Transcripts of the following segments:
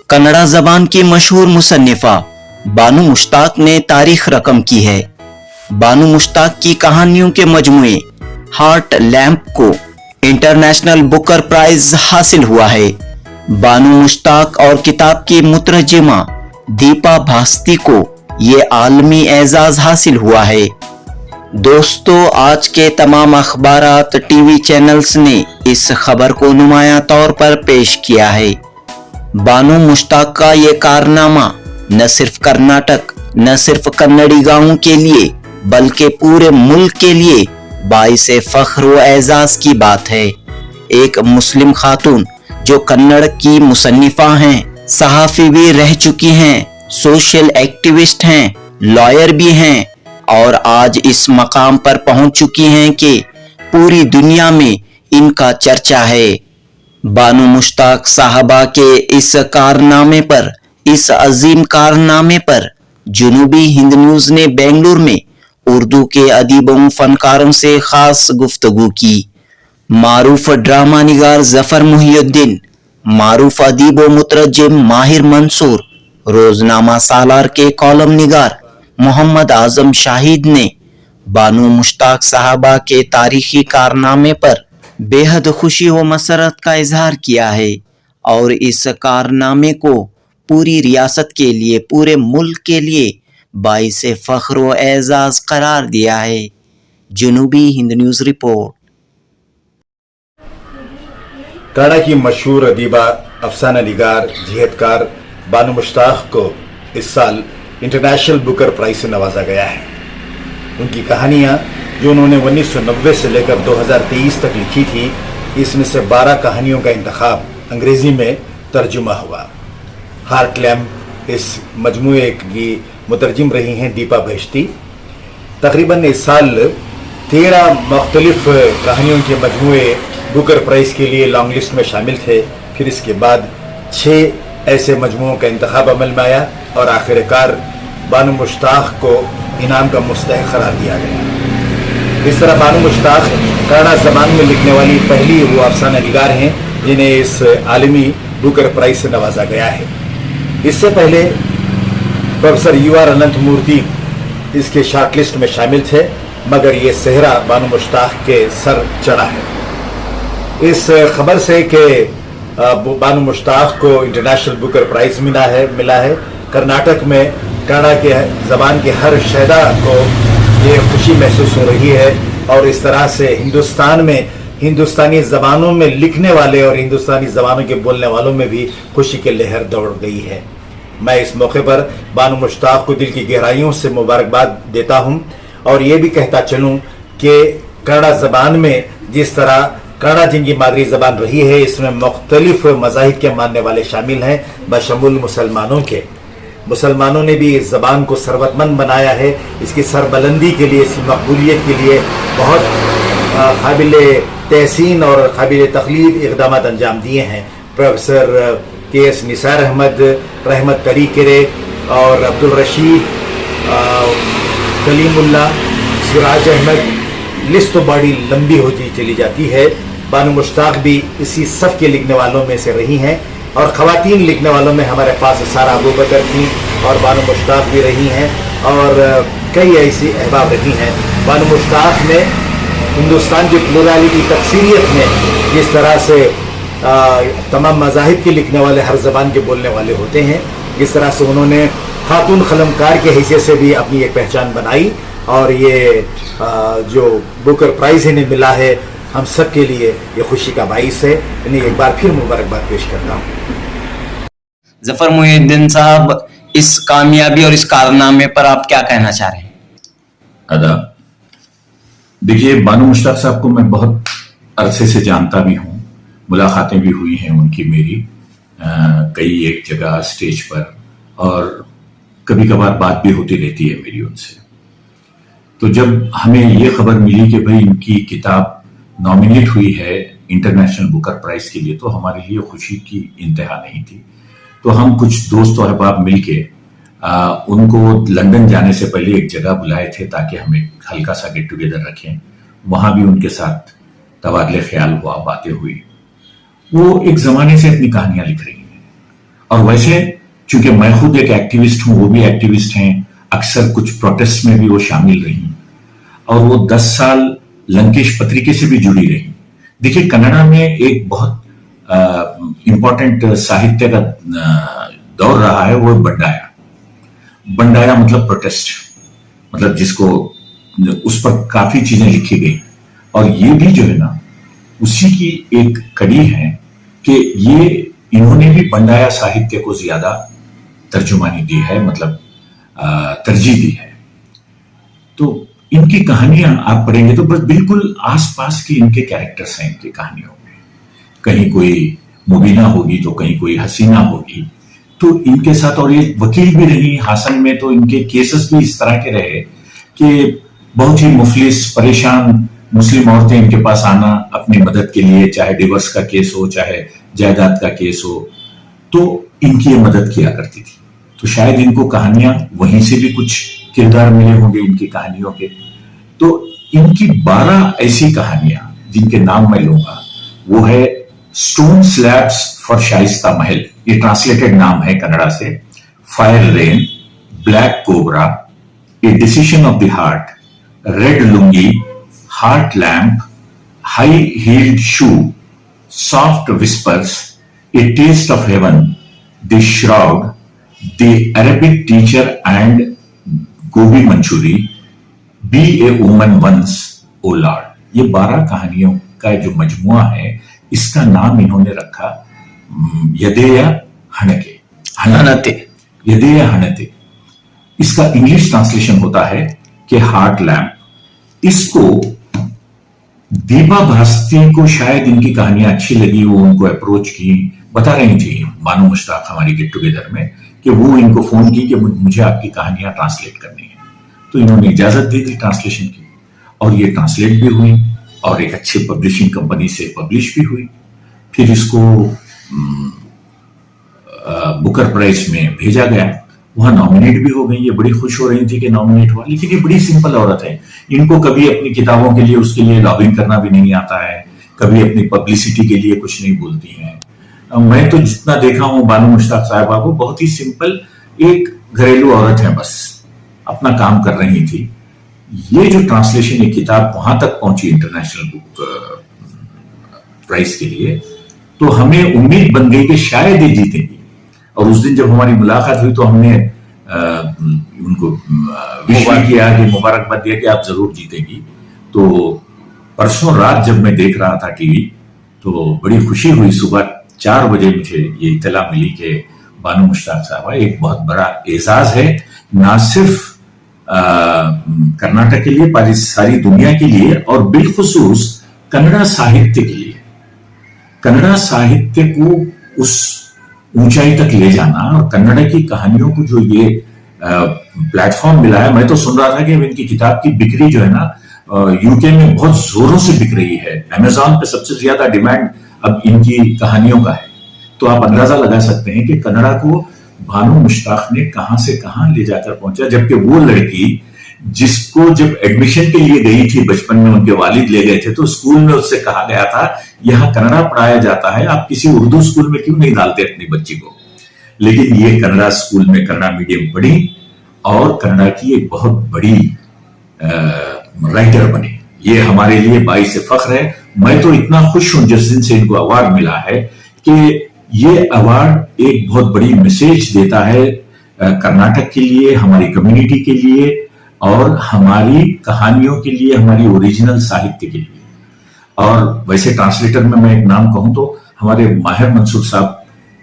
कन्नड़ा जबान की मशहूर मुसन्निफा बानू मुश्ताक ने तारीख रकम की है। बानू मुश्ताक की कहानियों के मजमूए हार्ट लैम्प को इंटरनेशनल बुकर प्राइज हासिल हुआ है। बानू मुश्ताक और किताब की मुतरजिमा दीपा भास्ती को ये आलमी एजाज हासिल हुआ है। दोस्तों, आज के तमाम अखबारात, टीवी चैनल्स ने इस खबर को नुमाया तौर पर पेश किया है। बानू मुश्ताक का ये कारनामा न सिर्फ कर्नाटक, न सिर्फ कन्नड़ी गांवों के लिए बल्कि पूरे मुल्क के लिए बाइसे फख्र व एजाज की बात है। एक मुस्लिम खातून जो कन्नड़ की मुसन्निफा हैं, सहाफ़ी भी रह चुकी हैं, सोशल एक्टिविस्ट हैं, लॉयर भी हैं और आज इस मकाम पर पहुंच चुकी हैं कि पूरी दुनिया में इनका चर्चा है। बानू मुश्ताक साहबा के इस कारनामे पर, इस अजीम कारनामे पर जनूबी हिंद न्यूज ने बेंगलुरु में उर्दू के अदीबों फनकारों से खास गुफ्तगू की। मारूफ ड्रामा निगार जफर मुहियुद्दीन, मारूफ अदीब व मुतरज्जिम माहिर मंसूर, रोजनामा सालार के कॉलम निगार मोहम्मद आजम शाहिद ने बानू मुश्ताक साहबा के तारीखी कारनामे पर बेहद खुशी व मसरत का इजहार किया है और इस कारनामे को पूरी रियासत के लिए, पूरे मुल्क के लिए बाइसे फख्र व एजाज करार दिया है। जनूबी हिंद न्यूज रिपोर्ट। कन्नड़ की मशहूर अदीबा, अफसाना निगार, जिहदकार बानू मुश्ताक को इस साल इंटरनेशनल बुकर प्राइज से नवाजा गया है। उनकी कहानियाँ जो उन्होंने 1990 से लेकर 2023 तक लिखी थी, इसमें से 12 कहानियों का इंतखाब अंग्रेजी में तर्जुमा हुआ। हार्ट लैम्प इस मजमूए की मुतरजिम रही हैं दीपा भास्ती। तकरीबन इस साल 13 मुख्तलिफ कहानियों के मजमूए बुकर प्राइज के लिए लॉन्ग लिस्ट में शामिल थे। फिर इसके बाद 6 ऐसे मजमूओं का इंतखाब अमल में आया और आखिरकार बानू मुश्ताक को इनाम का मुस्तहिक करार दिया गया। इस तरह बानू मुश्ताक कन्नड़ा ज़बान में लिखने वाली पहली वो अफसाना निगार हैं जिन्हें इस आलमी बुकर प्राइज से नवाजा गया है। इससे पहले प्रोफेसर यूआर अनंत मूर्ति इसके शॉर्टलिस्ट में शामिल थे, मगर ये सेहरा बानू मुश्ताक के सर चढ़ा है। इस खबर से कि बानू मुश्ताक को इंटरनेशनल बुकर प्राइज मिला है, कर्नाटक में कन्नड़ा के ज़बान के हर शहदा को ये खुशी महसूस हो रही है और इस तरह से हिंदुस्तान में हिंदुस्तानी ज़बानों में लिखने वाले और हिंदुस्तानी ज़बानों के बोलने वालों में भी खुशी की लहर दौड़ गई है। मैं इस मौके पर बानू मुश्ताक को दिल की गहराइयों से मुबारकबाद देता हूँ और ये भी कहता चलूँ कि कन्नड़ा ज़बान में जिस तरह कन्नड़ा जिनकी मादरी ज़बान रही है, इसमें मुख्तलिफ मज़ाहिब के मानने वाले शामिल हैं, बशमूल मुसलमानों के। मुसलमानों ने भी इस ज़बान को सरवतमंद बनाया है। इसकी सरबलंदी के लिए, इसकी मकबूलियत के लिए बहुत काबिल तहसीन और काबिल तकलीद इक़दाम अंजाम दिए हैं। Professor KS. निसार अहमद, रहमत तरीक़रे और अब्दुल रशीद, कलीमुल्ला, सिराज अहमद, लिस्ट तो बड़ी लंबी होती चली जाती है। बानू मुश्ताक भी इसी सफ़ के लिखने वालों में से रही हैं और ख़वातीन लिखने वालों में हमारे पास सारा अबू बकर थी और बानू मुश्ताक भी रही हैं और कई ऐसी अहबाब रही हैं। बानू मुश्ताक ने हिंदुस्तान की प्लुरलिटी, तकसीरियत में जिस तरह से तमाम मज़ाहिब के लिखने वाले हर ज़बान के बोलने वाले होते हैं, जिस तरह से उन्होंने खातून क़लमकार के हैसियत से भी अपनी एक पहचान बनाई और ये जो बुकर प्राइज़ इन्हें मिला है, हम सब के लिए ये खुशी का बाइस है। इन्हें एक बार फिर मुबारकबाद पेश करता हूँ। जफर मुहियुद्दीन साहब, इस कामयाबी और इस कारनामे पर आप क्या कहना चाह रहे हैं? आदाब। देखिए, बानू मुश्ताक साहब को मैं बहुत अरसे से जानता भी हूँ, मुलाकातें भी हुई हैं उनकी मेरी कई एक जगह स्टेज पर और कभी कभार बात भी होती रहती है मेरी उनसे। तो जब हमें ये खबर मिली कि भाई इनकी किताब नॉमिनेट हुई है इंटरनेशनल बुकर प्राइज के लिए, तो हमारे लिए खुशी की इंतहा नहीं थी। तो हम कुछ दोस्त और अहबाब मिलके उनको लंदन जाने से पहले एक जगह बुलाए थे ताकि हम एक हल्का सा गेट टुगेदर रखें। वहां भी उनके साथ तबादले ख्याल हुआ, बातें हुई। वो एक जमाने से अपनी कहानियां लिख रही हैं اور ویسے چونکہ میں خود ایک ایکٹیوسٹ ہوں، وہ بھی ایکٹیوسٹ ہیں، اکثر کچھ پروٹیسٹ میں بھی وہ شامل رہی اور وہ 10 سال لنکیش پتریکے سے بھی جڑی رہی. دیکھیے کنڑا میں ایک بہت امپورٹنٹ ساہتیہ کا دور رہا ہے، وہ بنڈایا مطلب پروٹیسٹ، مطلب جس کو اس پر کافی چیزیں لکھی گئی. اور یہ بھی جو ہے نا اسی کی ایک کڑی ہے کہ یہ انہوں نے بھی بنڈایا ساہتیہ کو زیادہ ترجمانی دی ہے، مطلب ترجیح دی ہے. تو ان کی کہانیاں آپ پڑھیں گے تو بس بالکل آس پاس کی ان کے کیریکٹرز ہیں ان کی کہانیوں میں. کہیں کوئی مبینہ ہوگی تو کہیں کوئی حسینہ ہوگی. تو ان کے ساتھ، اور یہ وکیل بھی رہی ہاسن میں، تو ان کے کیسز بھی اس طرح کے رہے کہ بہت ہی مفلس پریشان مسلم عورتیں ان کے پاس آنا اپنی مدد کے لیے، چاہے ڈیورس کا کیس ہو چاہے جائیداد کا کیس ہو، تو ان کی یہ مدد کیا کرتی تھی. تو شاید ان کو کہانیاں وہیں سے بھی کچھ کردار ملے ہوں گے ان کی کہانیوں کے. تو ان کی 12 ایسی کہانیاں جن کے نام میں لوں گا، وہ ہے اسٹون سلیبس فار شائستہ محل، یہ ٹرانسلیٹڈ نام ہے کنڑا سے. Fire rain, black cobra, a decision of the heart, red lungi, heart lamp, high heeled shoe, soft whispers, a taste of heaven, the shroud, the Arabic teacher and gobi Manchurian, be a woman once o lord. یہ 12 کہانیوں کا جو مجموعہ ہے، اس کا نام انہوں نے رکھا یدیا ہنتے. یدیا ہنتے اس کا انگلش ٹرانسلیشن ہوتا ہے کہ ہارٹ لیمپ. اس کو دیبا بھاستی کو شاید ان کی کہانیاں اچھی لگی، وہ ان کو اپروچ کی، بتا رہی تھی بانو مشتاق ہماری گیٹ ٹوگیدر میں کہ وہ ان کو فون کی کہ مجھے آپ کی کہانیاں ٹرانسلیٹ کرنی ہے. تو انہوں نے اجازت دے دی ٹرانسلیشن کی، اور یہ ٹرانسلیٹ بھی ہوئی اور ایک اچھے پبلشنگ کمپنی سے پبلش بھی ہوئی. پھر اس کو بکر پرائز میں بھیجا گیا، وہاں نامینیٹ بھی ہو گئی. یہ بڑی خوش ہو رہی تھی کہ نامینیٹ ہوا، لیکن یہ بڑی سمپل عورت ہے. ان کو کبھی اپنی کتابوں کے لیے اس کے لیے لابنگ کرنا بھی نہیں آتا ہے، کبھی اپنی پبلسٹی کے لیے کچھ نہیں بولتی ہیں. میں تو جتنا دیکھا ہوں بانو مشتاق صاحبہ کو، بہت ہی سمپل ایک گھریلو عورت ہے، بس اپنا کام کر رہی تھی. یہ جو ٹرانسلیشن، یہ کتاب وہاں تک پہنچی انٹرنیشنل بک پرائز کے لیے، تو ہمیں امید بن گئی کہ شاید یہ جیتیں گی. اور اس دن جب ہماری ملاقات ہوئی تو ہم نے ان کو وش کیا کہ مبارکباد دیا کہ آپ ضرور جیتیں گی. تو پرسوں رات جب میں دیکھ رہا تھا ٹی وی تو بڑی خوشی ہوئی. صبح 4 بجے مجھے یہ اطلاع ملی کہ بانو مشتاق صاحبہ، ایک بہت بڑا اعزاز ہے نہ صرف کرناٹک کے لیے، ساری دنیا کے لیے، اور بالخصوص کنڑا ساہتیہ کے لیے. کنڑا ساہتیہ کو اس اونچائی تک لے جانا، اور کنڑا کی کہانیوں کو جو یہ پلیٹ فارم ملا ہے. میں تو سن رہا تھا کہ ان کی کتاب کی بکری جو ہے نا یو کے میں بہت زوروں سے بک رہی ہے. امیزون پہ سب سے زیادہ ڈیمانڈ اب ان کی کہانیوں کا ہے. تو آپ اندازہ لگا سکتے ہیں کہ کنڑا کو بانو مشتاق نے کہاں سے کہاں لے جا کر پہنچا. جبکہ وہ لڑکی جس کو جب ایڈمیشن کے لیے گئی تھی بچپن میں، ان کے والد لے گئے تھے، تو اسکول میں اس سے کہا گیا تھا یہاں کنڑا پڑھایا جاتا ہے، آپ کسی اردو اسکول میں کیوں نہیں ڈالتے اپنی بچی کو. لیکن یہ کنڑا اسکول میں کنڑا میڈیم پڑھی اور کنڑا کی ایک بہت بڑی رائٹر بنی. یہ ہمارے لیے باعث فخر ہے. میں تو اتنا خوش ہوں جس دن سے ان کو ایوارڈ ملا ہے، کہ یہ ایوارڈ ایک بہت بڑی میسج دیتا ہے کرناٹک کے لیے، ہماری کمیونٹی کے لیے، اور ہماری کہانیوں کے لیے، ہماری اوریجنل ساہتیہ کے لیے. اور ویسے ٹرانسلیٹر میں ایک نام کہوں تو ہمارے ماہر منصور صاحب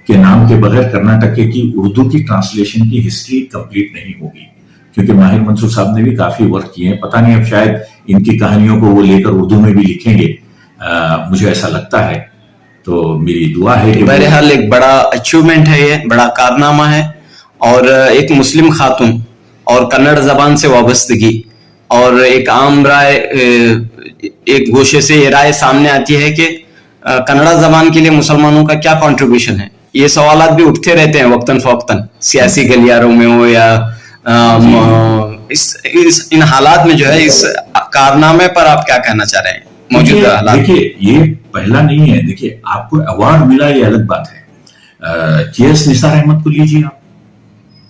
کے نام کے بغیر کرناٹک کی اردو کی ٹرانسلیشن کی ہسٹری کمپلیٹ نہیں ہوگی. کیونکہ ماہر منصور صاحب نے بھی کافی ورک کیے ہیں. پتہ نہیں اب شاید ان کی کہانیوں کو وہ لے کر اردو میں بھی لکھیں گے، مجھے ایسا لگتا ہے. تو میری دعا ہے کہ بہرحال ایک بڑا اچیومنٹ ہے، یہ بڑا کارنامہ ہے. اور ایک مسلم خاتون اور کنڑ زبان سے وابستگی، اور ایک عام رائے، ایک گوشے سے یہ رائے سامنے آتی ہے کہ کنڑا زبان کے لیے مسلمانوں کا کیا کنٹریبیوشن ہے. یہ سوالات بھی اٹھتے رہتے ہیں وقتاً فوقتاً، سیاسی گلیاروں میں ہو یا ان حالات میں جو ہے. اس کارنامے پر آپ کیا کہنا چاہ رہے ہیں موجودہ حالات؟ دیکھیے یہ پہلا نہیں ہے. دیکھیے آپ کو ایوارڈ ملا یہ الگ بات ہے. के.एस. निसार अहमद को लीजिए आप।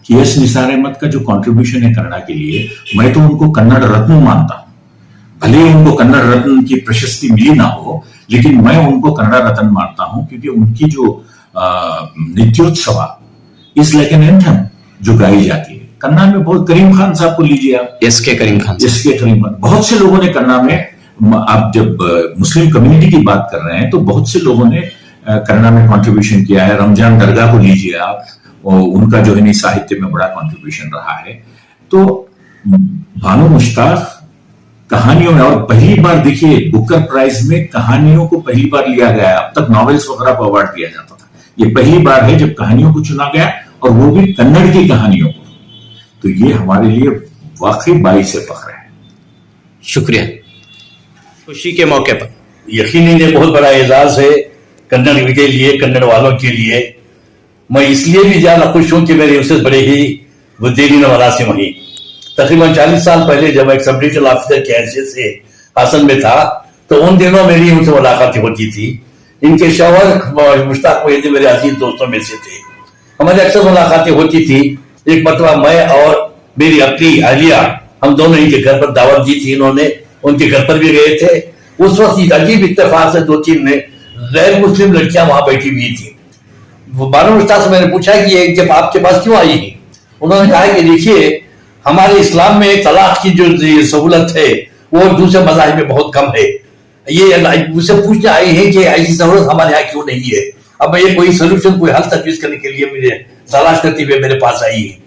के.एस. निसार अहमद का जो कंट्रीब्यूशन है कन्नड़ा के लिए, मैं तो उनको कन्नड़ रत्न मानता हूं। भले ही उनको कन्नड़ रत्न की प्रशस्ति मिली ना हो, लेकिन मैं उनको कन्नड़ रत्न मानता हूं, क्योंकि उनकी जो नित्योत्सवा इज लाइक एन एंथम जो गाई जाती है कन्नड़ा में। बहुत करीम खान साहब को लीजिए आप, एस.के. करीम खान, बहुत से लोगों ने कन्नड़ा में, आप जब मुस्लिम कम्युनिटी की बात कर रहे हैं तो बहुत से लोगों ने कन्नड़ा में कंट्रीब्यूशन किया है। रमजान दरगाह को लीजिए आप, उनका जो है साहित्य में बड़ा कंट्रीब्यूशन रहा है। तो बानो मुश्ताक कहानियों में, और पहली बार देखिए बुकर प्राइज में कहानियों को पहली बार लिया गया है। अब तक नॉवेल्स वगैरह को अवार्ड दिया जाता था, ये पहली बार है जब कहानियों को चुना गया, और वो भी कन्नड़ की कहानियों को। तो ये हमारे लिए वाकई बाइस से फख्र है। शुक्रिया। खुशी के मौके पर यकीनन ये बहुत बड़ा एजाज है कन्नड़ के लिए, कन्नड़ वालों के लिए। मैं इसलिए भी ज्यादा खुश हूं कि मेरे उससे बड़े ही बुद्धिदीन मरासिम हुई। तकरीबन 40 साल पहले जब एक सब डिविजनल ऑफिसर के हैसियत से हासन में था, तो उन दिनों मेरी उनसे मुलाकातें होती थी। इनके शौहर मुश्ताक मोहिउद्दीन मेरे अजीज दोस्तों में से थे, हमारी अक्सर मुलाकातें होती थी। एक मरतबा मैं और मेरी अपनी अहलिया, हम दोनों इनके घर पर दावत दी थी, इन्होंने उनके घर पर भी गए थे। उस वक्त अजीब इत्तेफाक से 2-3 गैर मुस्लिम लड़कियां वहां बैठी हुई थी। बानो मुश्ताक से मैंने पूछा कि ये जब आपके पास क्यों आई है? उन्होंने कहा कि देखिए, हमारे इस्लाम में तलाक की जो सहूलत है वो दूसरे मज़ाहिब में बहुत कम है। ये मुझसे पूछने आई है कि ऐसी सहूलत हमारे यहाँ क्यों नहीं है। अब ये कोई सोल्यूशन, कोई हल तजवीज करने के लिए मुझे तलाश करते हुए मेरे पास आई है।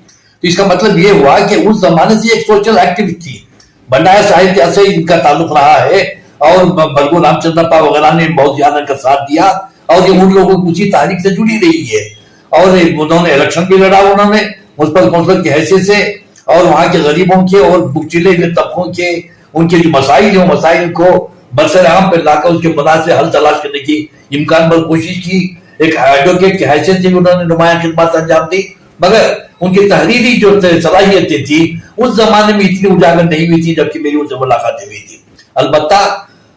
तो इसका मतलब ये हुआ कि उस जमाने से एक सोशल एक्टिविटी थी, भंडार साहित्य से इनका ताल्लुक रहा है, और बरगो रामचंद्रप्पा वगैरह ने बहुत ज्यादा का साथ दिया, और ये उन लोगों की उसी तारीख से जुड़ी रही है। और उन्होंने इलेक्शन भी लड़ा, उन्होंने मुस्बत कौंसलर की हैसियत से, और वहां के गरीबों के और बुकचिले हुए तबकों के उनके जो मसाइल हैं, मसाइल को बरसर आम पर लाकर उसके मदद से हल तलाश करने की इम्कान पर कोशिश की। एक एडवोकेट की हैसियत से भी उन्होंने नुमाया खिदमत अंजाम दी, मगर उनकी तहरीरी जो सलाहियतें थी उस जमाने में इतनी उजागर नहीं हुई थी, जबकि मेरी उनसे मुलाकातें हुई थी। अलबत्ता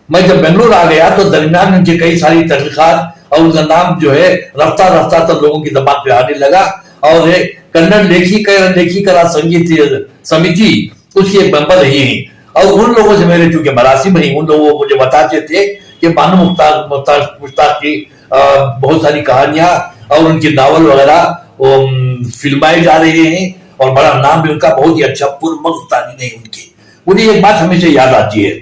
मैं जब बेंगलुरु आ गया तो दरमियान में उनकी कई सारी तहकीकात, और उनका नाम जो है रफ्ता रफ्ता तो लोगों की जबान पे आने लगा। और कन्नड़ लेखिका संगीत समिति उसकी एक मेंबर रही है, और उन लोगों से मेरे चूंकि मरासिम ही, उन लोगों को मुझे बताते थे कि बानो मुश्ताक की बहुत सारी कहानियां और उनकी नावल वगैरह फिल्माए जा रहे हैं, और बड़ा नाम भी उनका बहुत ही अच्छा पुरमख्तानी नहीं उनकी। मुझे एक बात हमेशा याद आती है,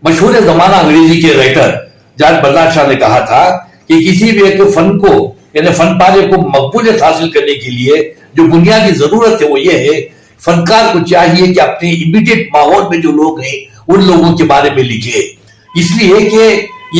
मशहूर जमाना अंग्रेजी के राइटर जॉर्ज बर्नार्ड शॉ ने कहा था कि किसी भी एक फन को, यानी फन पारे को मकबूलियत हासिल करने के लिए जो बुनियादी जरूरत है वो ये है, फनकार को चाहिए कि अपने इमीडिएट माहौल में जो लोग हैं उन लोगों के बारे में लिखे। इसलिए कि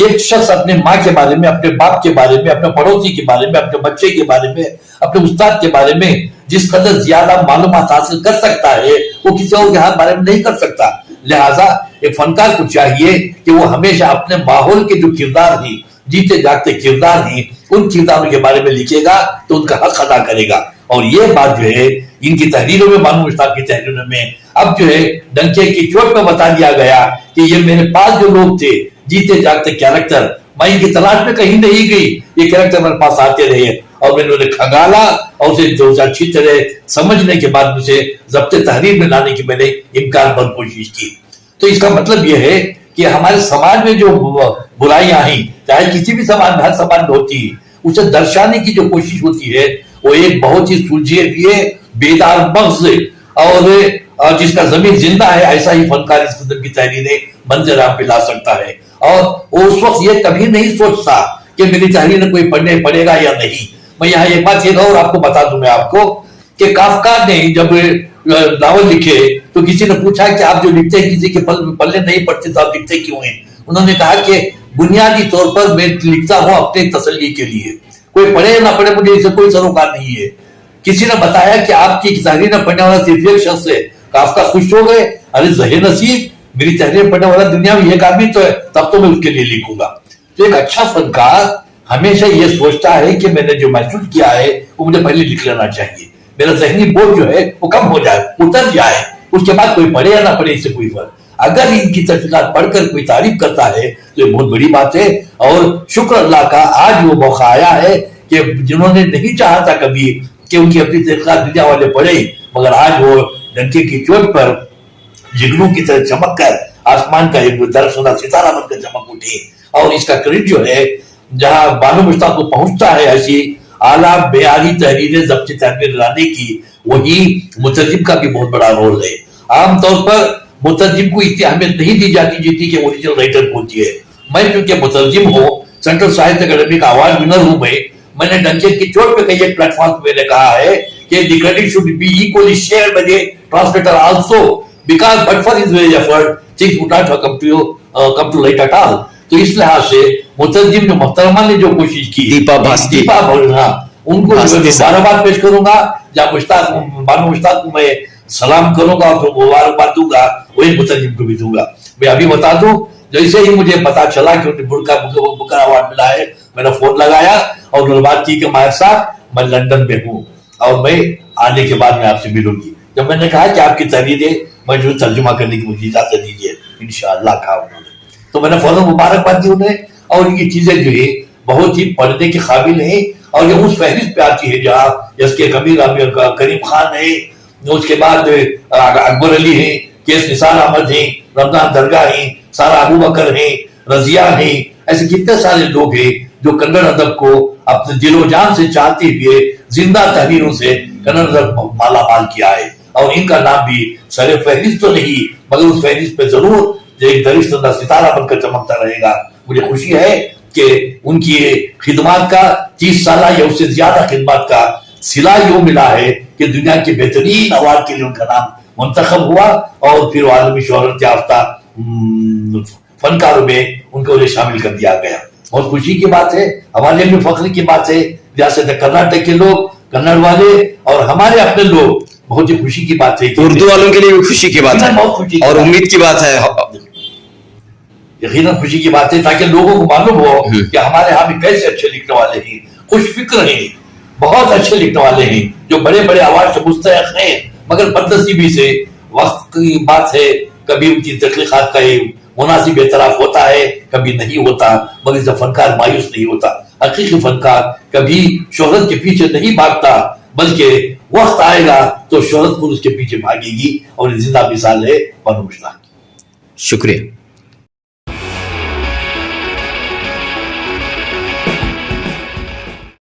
एक शख्स अपने माँ के बारे में, अपने बाप के बारे में, अपने पड़ोसी के बारे में, अपने बच्चे के बारे में, अपने उस्ताद के बारे में जिस कदर ज्यादा मालूमात हासिल कर सकता है वो किसी और के बारे में नहीं कर सकता। लिहाजा एक फनकार को चाहिए कि वो हमेशा अपने माहौल के जो किरदार हैं, जीते जागते किरदार हैं, उन किरदारों के बारे में लिखेगा तो उनका हक अदा करेगा। और ये बात जो है इनकी तहरीरों में, बानो मुश्ताक की तहरीरों में अब जो है डंके की चोट में बता दिया गया कि ये मेरे पास जो लोग थे जीते जागते कैरेक्टर, मैं इनकी तलाश में कहीं नहीं गई, ये कैरेक्टर मेरे पास आते रहे और मैंने उन्हें खंगाला और उसे अच्छी तरह समझने के बाद उसे ज़ब्त तहरीर में लाने की मैंने इम्कान पर कोशिश की। तो इसका मतलब यह है कि हमारे समाज में जो बुराइयां हैं, चाहे किसी भी समाज में, हर समाज में होती है, उसे दर्शाने की जो कोशिश होती है वो एक बहुत ही सुलझे हुए बेदार मग़ज़ और जिसका जमीन जिंदा है, ऐसा ही फनकार इस किस्म की तहरीरें मंजर आप पे ला सकता है। और उस वक्त ये कभी नहीं सोचता कि मेरी तहरीर कोई पढ़ने पड़ेगा या नहीं। मैं यहाँ एक बात ये और आपको बता दूं मैं आपको कि काफका ने जब नावल लिखे तो किसी ने पूछा कि आप जो लिखते हैं किसी के पल्ले नहीं पड़ते तो आप लिखते क्यों हैं? उन्होंने कहा कि बुनियादी तौर पर मैं लिखता हूँ अपने तसल्ली के लिए, कोई पढ़े ना पढ़े मुझे इससे कोई सरोकार नहीं है। किसी ने बताया कि आपकी तहरीर पढ़ने वाला सिर्फ एक शख्स है, काफका खुश हो गए, अरे ज़हे नसीब, मेरी तहरीर पढ़ने वाला दुनिया में एक आदमी तो है, तब तो मैं उसके लिए लिखूंगा। तो एक अच्छा फनकार हमेशा ये सोचता है कि मैंने जो महसूस किया है वो मुझे पहले लिख लेना चाहिए, मेरा जहनी बोझ जो है वो कम हो जाए, उतर जाए, उसके बाद कोई पढ़े या ना पढ़े इससे कोई फर्क। अगर इनकी तहकीकात पढ़कर कोई तारीफ करता है तो ये बहुत बड़ी बात है। और शुक्र अल्लाह का आज वो मौका आया है کہ جنہوں نے نہیں چاہا تھا کبھی کہ ان کی اپنی تحقیقات دنیا والے پڑھے، مگر آج وہ ڈنکے کی چوٹ پر جگنوں کی طرح چمک کر آسمان کا ایک درخشندہ ستارہ بن کر چمک اٹھی. اور اس کا کریڈٹ جو ہے جہاں بانو مشتاق کو پہنچتا ہے ایسی اعلیٰ معیاری تحریریں ضبط تحریر لانے کی، وہی مترجم کا بھی بہت بڑا رول ہے. عام طور پر مترجم کو اتنی اہمیت نہیں دی جاتی جتنی کہ اوریجنل رائٹر کو ہوتی ہے. میں چونکہ مترجم ہوں، سینٹرل ساہتیہ اکیڈمی کا اوارڈ ونر ہوں، میں نے ڈنکن کی چوٹ پہ کئی ایک پلیٹ فارم میں نے کہا ہے کہ the credit should be equally shared by the translator also, because but for his very effort things would not have come to light at all. تو اس لحاظ سے مترجم جو محترمہ نے جو کوشش کی، دیپا بھاستی، ان کو مبارکباد پیش کروں گا. جہاں بانو مشتاق کو میں سلام کروں گا اور مبارکباد دوں گا، وہی مترجم کو بھی دوں گا. میں ابھی بتا دوں، جیسے ہی مجھے پتا چلا کہ انہیں بکر ایوارڈ ملا ہے، میں نے فون لگایا اور انہوں نے بات کی کہ ماہر صاحب میں لندن میں ہوں اور میں آنے کے بعد میں آپ سے ملوں گی. جب میں نے کہا کہ آپ کی تحریریں میں جو ترجمہ کرنے کی مجھے اجازت دیجیے، انشاءاللہ کہا انہوں نے، تو میں نے فوراً مبارکباد دی انہیں. اور یہ چیزیں جو ہے بہت ہی پڑھنے کے قابل ہیں، اور یہ اس فہرست پہ آتی ہے جہاں جس کے کبیر کریم خان ہے، اس کے بعد اکبر علی ہیں، کیس نثار احمد ہیں، رمضان درگاہ ہیں، سارا ابو بکر ہیں، رضیہ ہیں، ایسے کتنے سارے لوگ ہیں جو کنڑ ادب کو اپنے دل و جان سے چاہتے ہوئے زندہ تحریروں سے کنڑ ادب مالا مال کیا ہے. اور ان کا نام بھی سر فہرست تو نہیں مگر اس فہرست پہ ضرور ایک درخشندہ ستارہ بن کر چمکتا رہے گا. مجھے خوشی ہے کہ ان کی خدمات کا 30 سالہ یا اس سے زیادہ خدمات کا صلہ یوں ملا ہے کہ دنیا کے بہترین ایوارڈ کے لیے ان کا نام منتخب ہوا اور پھر عالمی شہرت یافتہ فنکاروں میں ان کو شامل کر دیا گیا. بہت خوشی کی بات ہے، ہمارے لیے فخر کی بات ہے. ریاست کرناٹک کے لوگ، کنڑ والے اور ہمارے اپنے لوگ، بہت ہی خوشی کی بات ہے. اردو والوں کے لیے بھی خوشی کی بات ہے اور امید کی بات ہے، یقیناً خوشی کی بات ہے، تاکہ لوگوں کو معلوم ہو کہ ہمارے ہاں بھی کیسے اچھے لکھنے والے ہیں، خوش فکر ہیں، بہت اچھے لکھنے والے ہیں جو بڑے بڑے ایوارڈ سے مستحق ہیں. مگر بدنصیبی سے وقت کی بات ہے، کبھی ان کی تخلیقات کا مناسب اعتراف ہوتا ہے، کبھی نہیں ہوتا. مگر اس فنکار مایوس نہیں ہوتا. حقیقی فنکار کبھی شہرت کے پیچھے نہیں بھاگتا، بلکہ وقت آئے گا تو شہرت کو اس کے پیچھے بھاگے گی. اور زندہ مثال ہے بانو مشتاق. شکریہ.